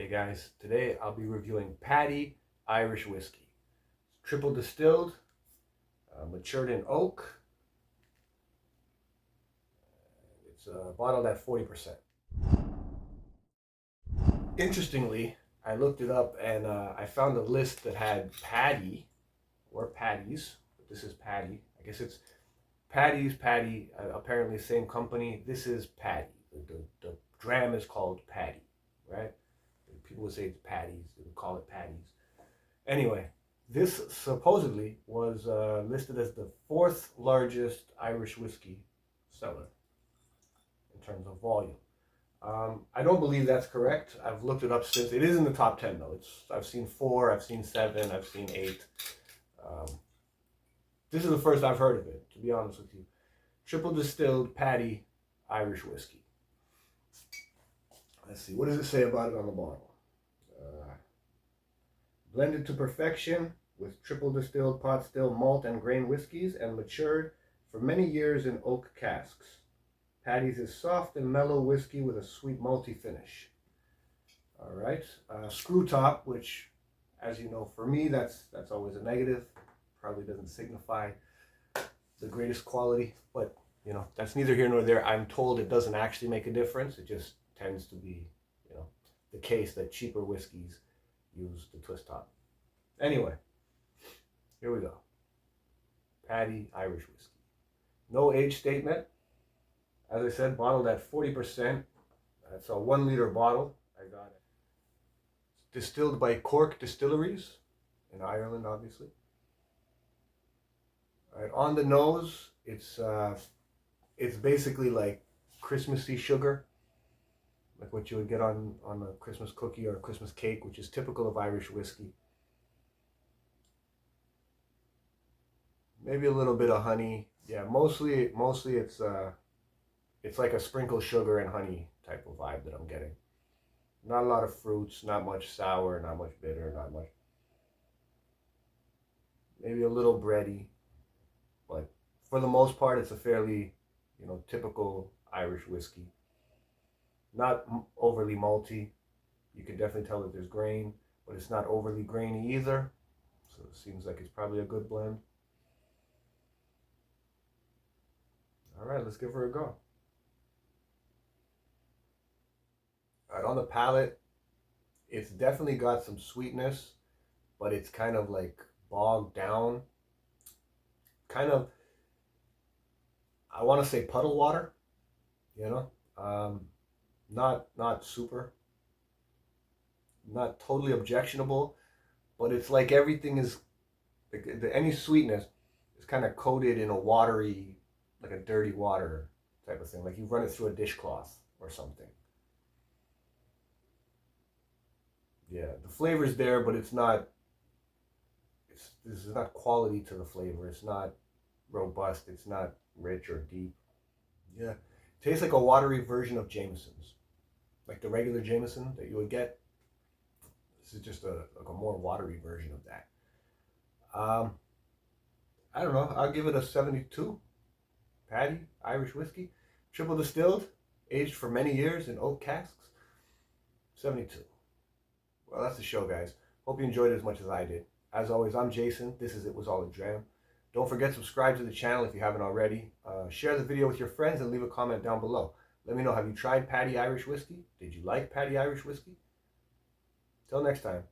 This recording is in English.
Hey guys, today I'll be reviewing Paddy Irish Whiskey. It's triple distilled, matured in oak. It's bottled at 40%. Interestingly, I looked it up and I found a list that had Paddy or Paddy's, but this is Paddy. I guess it's Paddy's, Paddy, apparently same company. This is Paddy. The dram is called Paddy, right? People would say it's Paddy's, they would call it Paddy's. Anyway, this supposedly was listed as the fourth largest Irish whiskey seller in terms of volume. I don't believe that's correct. I've looked it up since. It is in the top 10 though. I've seen 4, I've seen 7, I've seen 8. This is the first I've heard of it, to be honest with you. Triple distilled Paddy Irish whiskey. Let's see, what does it say about it on the bottle? Blended to perfection with triple distilled pot still malt and grain whiskeys and matured for many years in oak casks. Paddy's is soft and mellow whiskey with a sweet malty finish. All right, screw top, which, as you know, for me that's always a negative. Probably doesn't signify the greatest quality, but you know, that's neither here nor there. I'm told it doesn't actually make a difference. It just tends to be, you know, the case that cheaper whiskeys use the twist top. Anyway, here we go. Paddy Irish Whiskey. No age statement. As I said, bottled at 40%. That's a 1 liter bottle. I got it. It's distilled by Cork Distilleries in Ireland, obviously. All right, on the nose, it's basically like Christmassy sugar, like what you would get on a Christmas cookie or a Christmas cake, which is typical of Irish whiskey. Maybe a little bit of honey. Yeah, mostly it's like a sprinkle sugar and honey type of vibe that I'm getting. Not a lot of fruits, not much sour, not much bitter, not much. Maybe a little bready, but for the most part, it's a fairly, you know, typical Irish whiskey. Not overly malty. You can definitely tell that there's grain, but it's not overly grainy either. So it seems like it's probably a good blend. All right, let's give her a go. All right, on the palate, it's definitely got some sweetness, but it's kind of like bogged down. Kind of, I want to say puddle water, you know? Not super, not totally objectionable, but it's like everything is, any sweetness is kind of coated in a watery, like a dirty water type of thing, like you run it through a dishcloth or something. Yeah, the flavor's there, but it's not, this is not quality to the flavor. It's not robust, it's not rich or deep. Yeah, tastes like a watery version of Jameson's. Like the regular Jameson that you would get. This is just like a more watery version of that. I don't know. I'll give it a 72. Paddy Irish Whiskey, triple distilled, aged for many years in oak casks. 72. Well, that's the show, guys. Hope you enjoyed it as much as I did. As always, I'm Jason. This is It Was All a Dram. Don't forget to subscribe to the channel if you haven't already. Share the video with your friends and leave a comment down below. Let me know, have you tried Paddy Irish Whiskey? Did you like Paddy Irish Whiskey? Till next time.